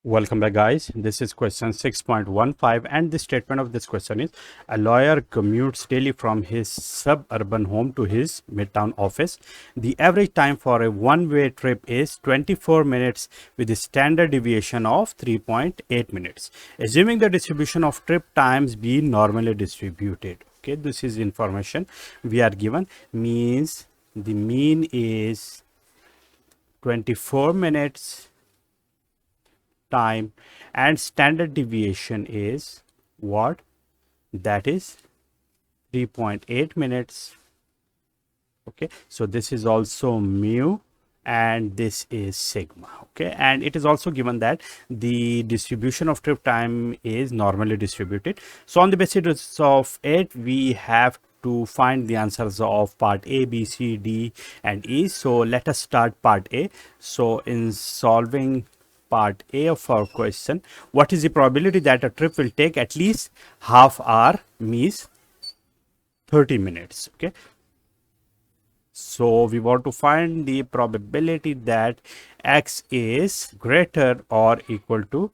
Welcome back, guys. This is question 6.15 and the statement of this question is a lawyer commutes daily from his suburban home to his midtown office. The average time for a one-way trip is 24 minutes with a standard deviation of 3.8 minutes. Assuming the distribution of trip times be normally distributed. Okay, this is information we are given, means the mean is 24 minutes time and standard deviation is what? That is 3.8 minutes. Okay, so this is also mu and this is sigma. Okay, and it is also given that the distribution of trip time is normally distributed. So on the basis of it, we have to find the answers of part A, B, C, D and E. So let us start part A. So in solving part A of our question, what is the probability that a trip will take at least half hour, means 30 minutes? Okay, so we want to find the probability that x is greater or equal to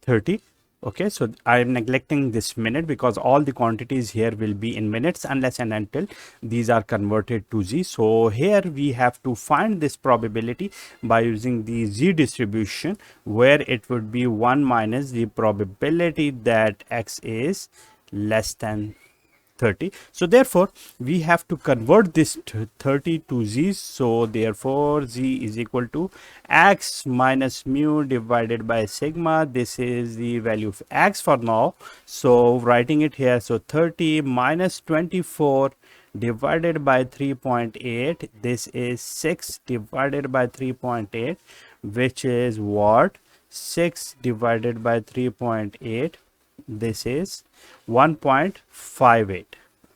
30. Okay, so I am neglecting this minute because all the quantities here will be in minutes unless and until these are converted to z. So here we have to find this probability by using the z distribution, where it would be 1 minus the probability that x is less than 30. So therefore we have to convert this 30 to z. So therefore z is equal to x minus mu divided by sigma. This is the value of x for now, so writing it here. So 30 minus 24 divided by 3.8, this is 6 divided by 3.8, which is what? 6 divided by 3.8, this is 1.58.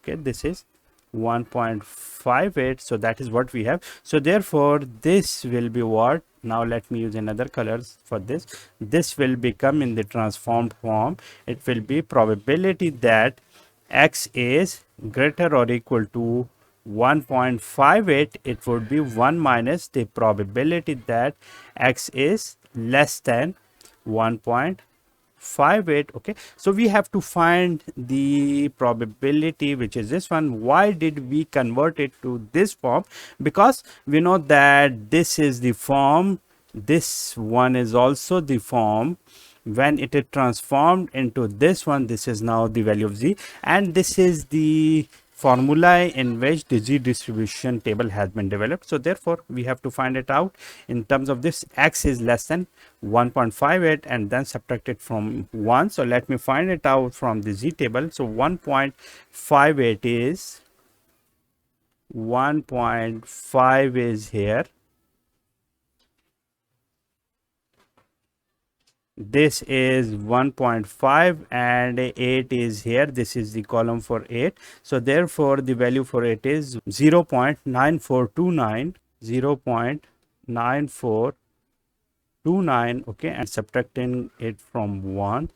okay, this is 1.58. so that is what we have. So therefore this will be what? Now let me use another colors for this. This will become in the transformed form. It will be probability that x is greater or equal to 1.58. it would be 1 minus the probability that x is less than 1.58. Okay, so we have to find the probability, which is this one. Why did we convert it to this form? Because we know that this is the form, this one is also the form. When it is transformed into this one, this is now the value of z, and this is the formula in which the z distribution table has been developed. So therefore we have to find it out in terms of this. X is less than 1.58 and then subtract it from 1. So let me find it out from the z table. So 1.58 is 1.5 is here, this is 1.5 and 8 is here. This is the column for 8. So therefore the value for it is 0 0.9429, 0 0.9429. okay, and subtracting it from 1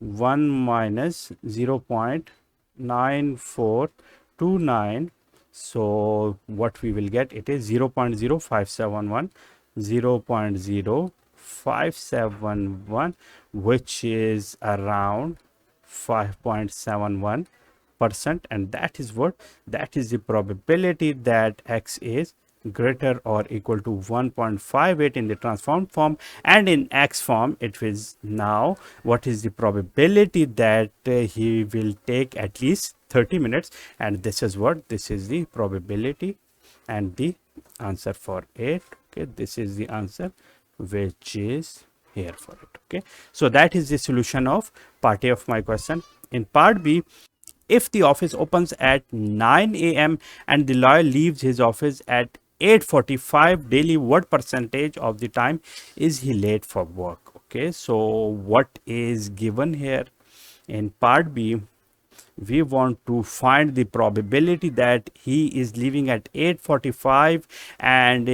minus 0 0.9429. so what we will get, it is 0 0.0571, 0 0.0571, which is around 5.71%, and that is what? That is the probability that x is greater or equal to 1.58 in the transformed form, and in x form it is now what is the probability that he will take at least 30 minutes, and this is what? This is the probability and the answer for it. Okay, this is the answer which is here for it. Okay, so that is the solution of part A of my question. In part B, if the office opens at 9 a.m. and the lawyer leaves his office at 8:45 daily, what percentage of the time is he late for work? Okay, so what is given here in part B, we want to find the probability that he is leaving at 8:45 and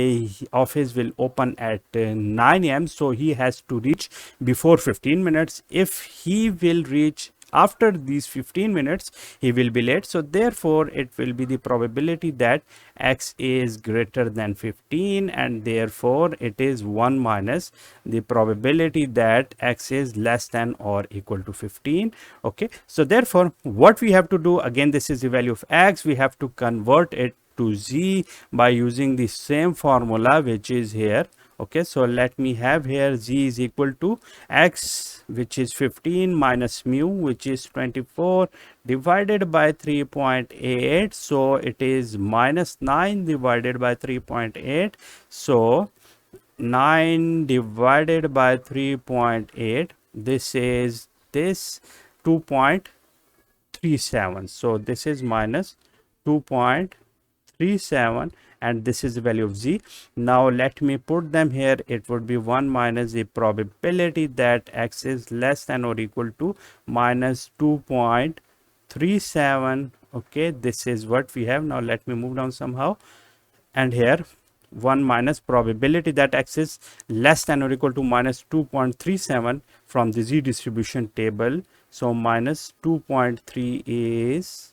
office will open at 9 a.m. so he has to reach before 15 minutes. If he will reach after these 15 minutes he will be late. So therefore it will be the probability that x is greater than 15, and therefore it is 1 minus the probability that x is less than or equal to 15. Okay, so therefore what we have to do, again this is the value of x, we have to convert it to z by using the same formula which is here. Okay, so let me have here z is equal to x, which is 15, minus mu, which is 24, divided by 3.8. So it is minus 9 divided by 3.8. So 9 divided by 3.8, this is this 2.37. So this is minus 2.37, and this is the value of z. Now let me put them here. It would be 1 minus the probability that x is less than or equal to minus 2.37. Okay, this is what we have. Now let me move down somehow, and here 1 minus probability that x is less than or equal to minus 2.37 from the z distribution table. So minus 2.3 is,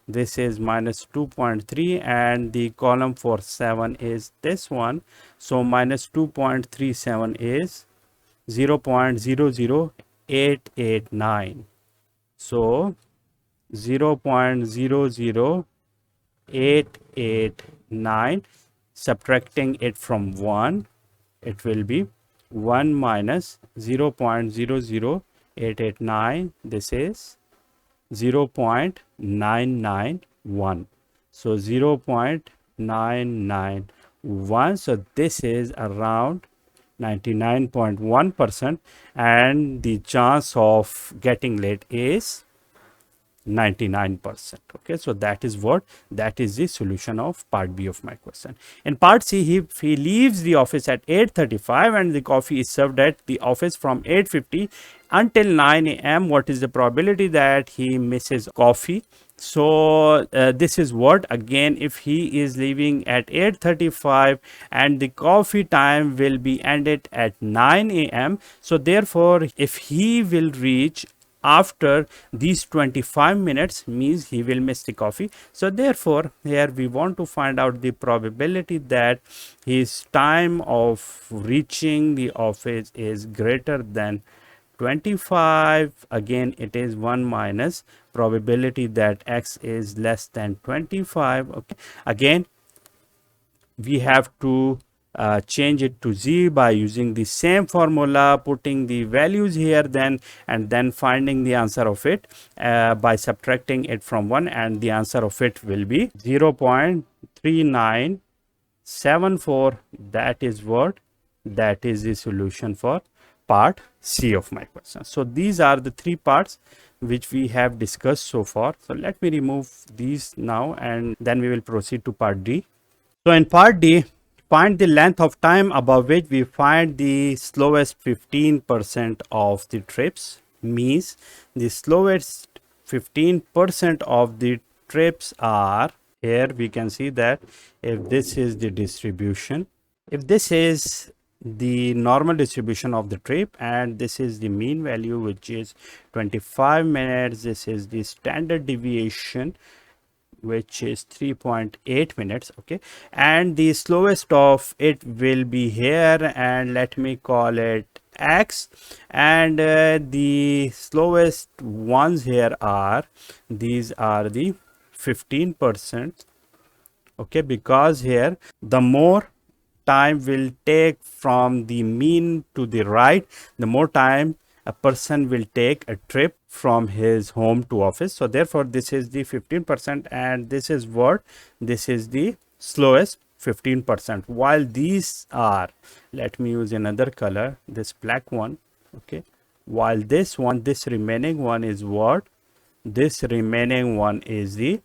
this is minus 2.3, and the column for 7 is this one. So minus 2.37 is 0.00889. So 0.00889, subtracting it from 1, it will be 1 minus 0.00889. This is 0.991. So 0.991. So this is around 99.1%, and the chance of getting late is 99%. Okay, so that is the solution of part B of my question. In part C, if he leaves the office at 8:35 and the coffee is served at the office from 8:50 until 9 a.m., what is the probability that he misses coffee? So this is what, again, if he is leaving at 8:35 and the coffee time will be ended at 9 a.m. So therefore if he will reach after these 25 minutes, means he will miss the coffee. So therefore here we want to find out the probability that his time of reaching the office is greater than 25. Again it is 1 minus probability that x is less than 25. Okay, again we have to change it to z by using the same formula, putting the values here then, and then finding the answer of it by subtracting it from 1, and the answer of it will be 0.3974. that is the solution for part C of my question. So these are the three parts which we have discussed so far. So let me remove these now, and then we will proceed to part D. So in part D, find the length of time above which we find the slowest 15% of the trips. Means the slowest 15% of the trips are, here we can see that if this is the distribution, if this is the normal distribution of the trip, and this is the mean value which is 25 minutes, this is the standard deviation which is 3.8 minutes. Okay, and the slowest of it will be here, and let me call it x, and the slowest ones here are, these are the 15%. okay, because here the more time will take from the mean to the right, the more time a person will take a trip from his home to office. So therefore this is the 15%, and this is what, this is the slowest 15%, while these are, let me use another color, this black one. Okay, while this one, this remaining one is what, this remaining one is the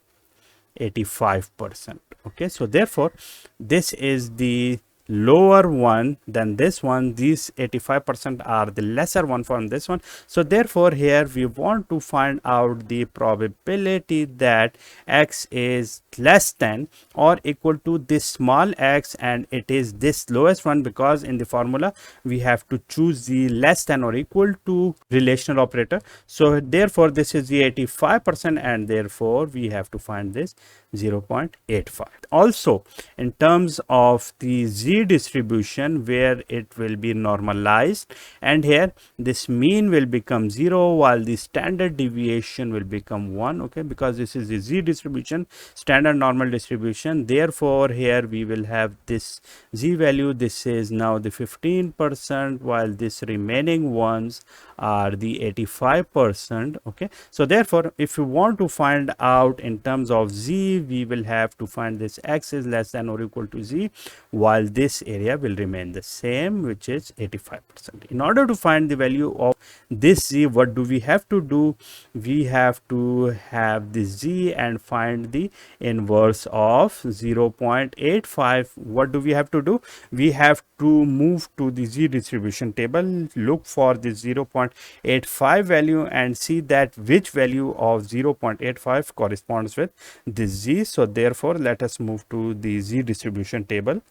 85%. okay, so therefore this is the lower one than this one. These 85% are the lesser one from this one. So therefore here we want to find out the probability that x is less than or equal to this small x, and it is this lowest one, because in the formula we have to choose the less than or equal to relational operator. So therefore this is the 85%, and therefore we have to find this 0.85. Also, in terms of the z distribution, where it will be normalized, and here this mean will become 0 while the standard deviation will become 1. Okay, because this is the z distribution, standard normal distribution. Therefore here we will have this z value. This is now the 15%, while this remaining ones are the 85%. Okay, so therefore if you want to find out in terms of z, we will have to find this x is less than or equal to z, while this area will remain the same, which is 85%. In order to find the value of this z, what do we have to do? We have to have this z and find the inverse of 0.85. What do we have to do? We have to move to the z distribution table, look for the 0.85 value and see that which value of 0.85 corresponds with this z. So therefore let us move to the z distribution table.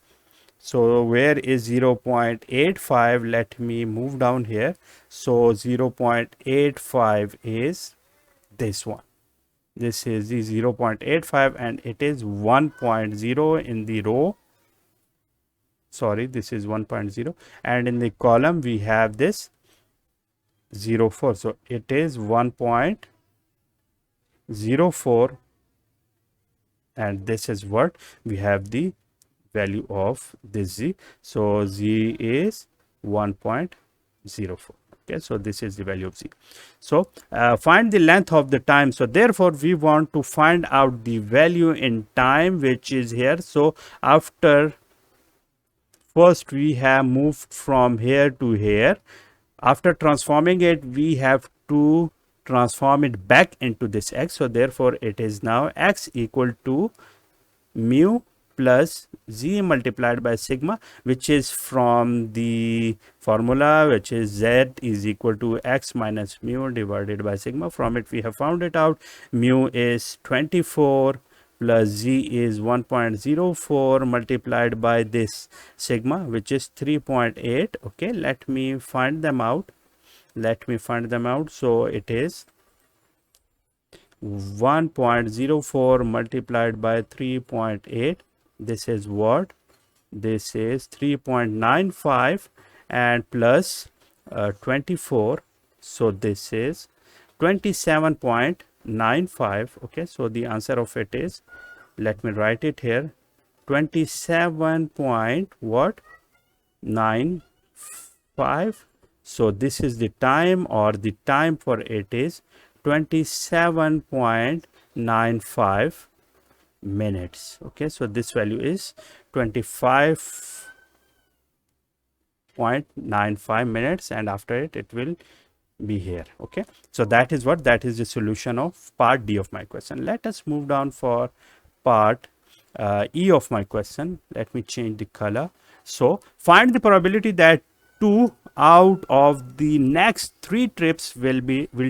So where is 0.85? Let me move down here. So 0.85 is this one. This is the 0.85 and it is 1.0 in the row. Sorry, this is 1.0, and in the column we have this 0.4. So it is 1.04, and this is what we have the value of this z. So z is 1.04. Okay, so this is the value of z. So find the length of the time. So therefore we want to find out the value in time, which is here. So after first we have moved from here to here. After transforming it, we have to transform it back into this x. So therefore it is now x equal to mu plus z multiplied by sigma, which is from the formula, which is z is equal to x minus mu divided by sigma. From it we have found it out. Mu is 24 plus z is 1.04 multiplied by this sigma, which is 3.8. Okay, let me find them out. So it is 1.04 multiplied by 3.8. This is what? This is 3.95 and plus 24. So this is 27.95. Okay, so the answer of it is, let me write it here, 27.95. So this is the time, or the time for it is 27.95 minutes. Okay, so this value is 25.95 minutes, and after it will be here. Okay, so that is what, that is the solution of part D of my question. Let us move down for part E of my question. Let me change the color. So find the probability that 2 out of the next 3 trips will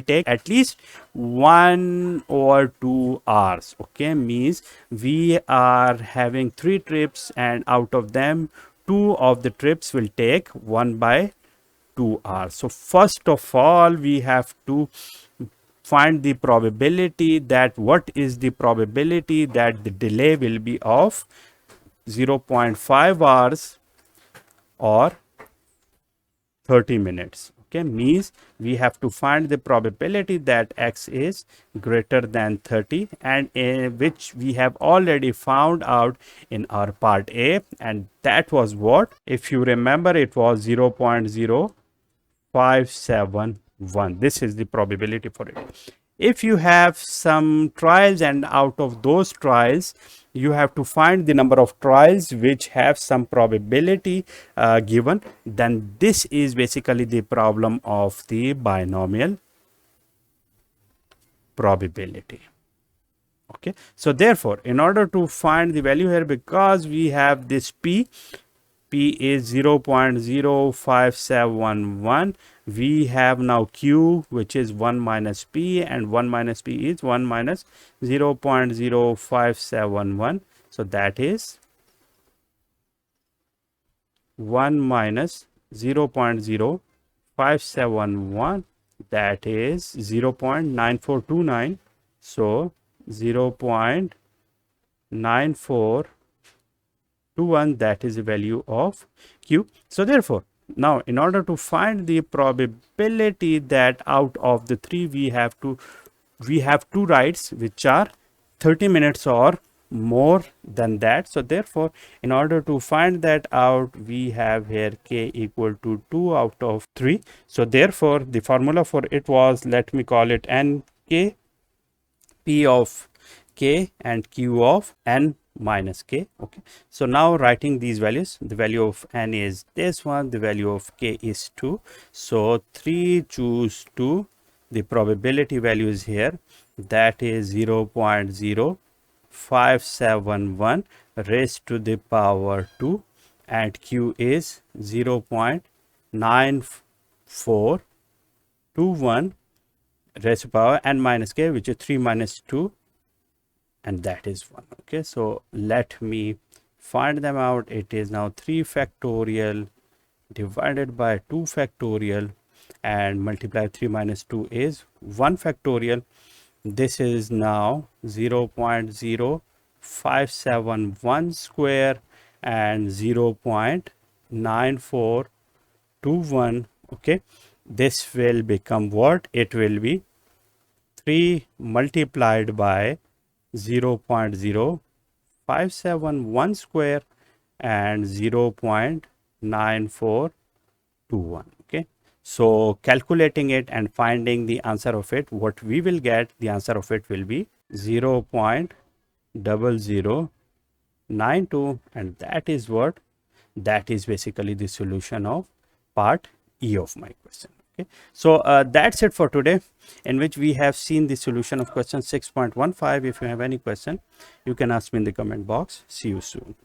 take at least 1 or 2 hours. Okay, means we are having 3 trips, and out of them 2 of the trips will take 1/2 hours. So first of all we have to find the probability that, what is the probability that the delay will be of 0.5 hours or 30 minutes. Okay, means we have to find the probability that x is greater than 30, and which we have already found out in our part A, and that was what? If you remember, it was 0.0571. This is the probability for it. If you have some trials, and out of those trials you have to find the number of trials which have some probability given, then this is basically the problem of the binomial probability. Okay, so therefore in order to find the value here, because we have this p P is 0.0571. We have now Q, which is 1 minus P, and 1 minus P is 1 minus 0.0571. So that is 1 minus 0.0571, that is 0.9429. So 0.9421, that is the value of Q. So therefore, now in order to find the probability that out of the three we have two rides which are 30 minutes or more than that. So therefore, in order to find that out, we have here k equal to 2 out of 3. So therefore, the formula for it was, let me call it nk, p of k and q of n minus k. Okay, so now writing these values, the value of n is this one, the value of k is 2. So 3 choose 2. The probability value is here, that is 0.0571 raised to the power 2, and q is 0.9421 raised to power n minus k, which is 3 minus 2, and that is 1. Okay, so let me find them out. It is now 3 factorial divided by 2 factorial and multiply 3 minus 2 is 1 factorial. This is now 0.0571 square and 0.9421. Okay, this will become what? It will be 3 multiplied by 0.0571 square and 0.9421. Okay, so calculating it and finding the answer of it, what we will get, the answer of it will be 0.0092, and that is what? That is basically the solution of part E of my question. Okay, so that's it for today, in which we have seen the solution of question 6.15. If you have any question, you can ask me in the comment box. See you soon.